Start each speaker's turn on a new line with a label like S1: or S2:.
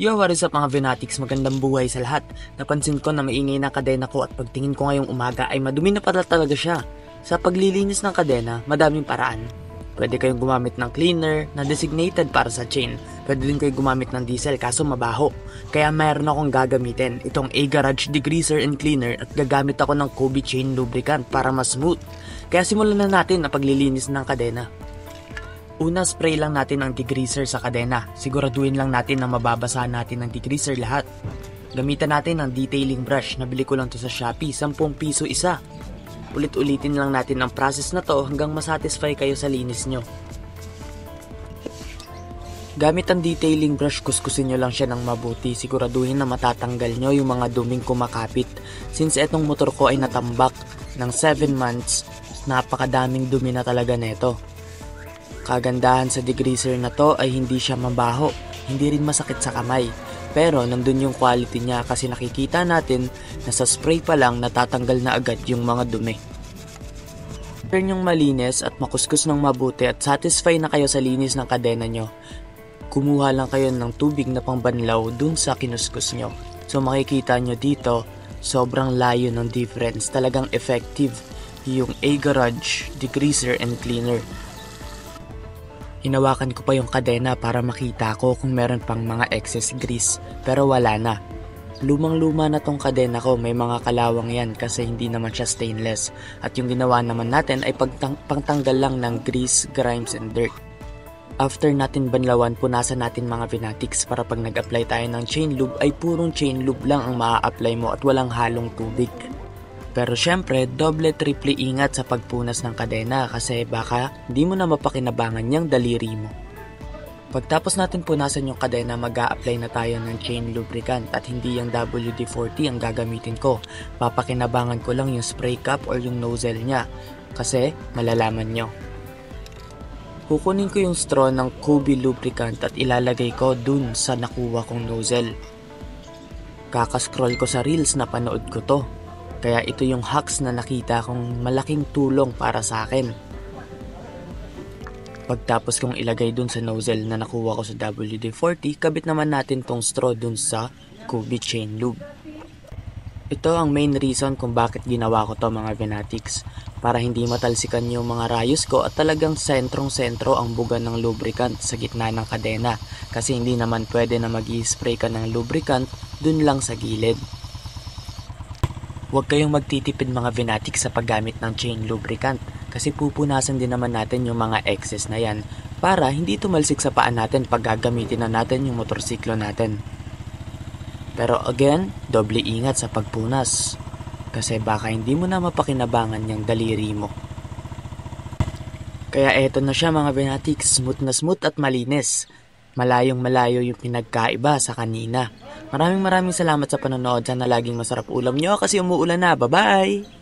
S1: Yo, what is up mga Venatics? Magandang buhay sa lahat. Napansin ko na maingay na kadena ko at pagtingin ko ngayong umaga ay madumi na pala talaga siya. Sa paglilinis ng kadena, madaming paraan. Pwede kayong gumamit ng cleaner na designated para sa chain. Pwede din kayong gumamit ng diesel kaso mabaho. Kaya mayroon akong gagamitin, itong A-Garage Degreaser and Cleaner at gagamit ako ng Kobe Chain Lubricant para mas smooth. Kaya simulan na natin ang paglilinis ng kadena. Una, spray lang natin ang degreaser sa kadena. Siguraduhin lang natin na mababasa natin ng degreaser lahat. Gamitan natin ang detailing brush. Nabili ko lang to sa Shopee, 10 piso isa. Ulit-ulitin lang natin ang process na to hanggang masatisfy kayo sa linis nyo. Gamit ang detailing brush, kuskusin nyo lang siya ng mabuti. Siguraduhin na matatanggal nyo yung mga duming kumakapit. Since etong motor ko ay natambak ng 7 months, napakadaming dumi na talaga neto. Kagandahan sa degreaser na to ay hindi siya mabaho, hindi rin masakit sa kamay. Pero nandun yung quality niya kasi nakikita natin na sa spray pa lang natatanggal na agad yung mga dumi. After nyong malinis at makuskus ng mabuti at satisfy na kayo sa linis ng kadena nyo, kumuha lang kayo ng tubig na pangbanlaw dun sa kinuskus nyo. So makikita nyo dito, sobrang layo ng difference. Talagang effective yung A-Garage Degreaser and Cleaner. Hinawakan ko pa yung kadena para makita ko kung meron pang mga excess grease, pero wala na. Lumang-luma na tong kadena ko, may mga kalawang yan kasi hindi naman siya stainless. At yung ginawa naman natin ay pagtanggal lang ng grease, grimes, and dirt. After natin banlawan, punasan natin mga Venatics para pag nag-apply tayo ng chain lube ay purong chain lube lang ang maa-apply mo at walang halong tubig. Pero syempre, doble-triple ingat sa pagpunas ng kadena kasi baka hindi mo na mapakinabangan yung daliri mo. Pagtapos natin punasan yung kadena, mag-a-apply na tayo ng chain lubricant at hindi yung WD-40 ang gagamitin ko. Papakinabangan ko lang yung spray cap or yung nozzle niya kasi malalaman nyo. Kukunin ko yung straw ng Kobe lubricant at ilalagay ko dun sa nakuha kong nozzle. Kakascroll ko sa reels na panood ko to. Kaya ito yung hacks na nakita kong malaking tulong para sa akin. Pagtapos kong ilagay dun sa nozzle na nakuha ko sa WD-40, kabit naman natin tong straw dun sa Kobe Chain Lube. Ito ang main reason kung bakit ginawa ko to mga Venatics. Para hindi matalsikan yung mga rayos ko at talagang sentrong-sentro ang buga ng lubricant sa gitna ng kadena. Kasi hindi naman pwede na mag-i-spray ka ng lubricant dun lang sa gilid. Huwag kayong magtitipid mga Venatics sa paggamit ng chain lubricant kasi pupunasan din naman natin yung mga excess na yan para hindi tumalsik sa paa natin pag gagamitin na natin yung motorsiklo natin. Pero again, doble ingat sa pagpunas kasi baka hindi mo na mapakinabangan yung daliri mo. Kaya eto na siya mga Venatics, smooth na smooth at malinis. Malayong malayo yung pinagkaiba sa kanina. Maraming salamat sa panonood. Sana laging masarap ulam nyo kasi umuulan na. Bye-bye!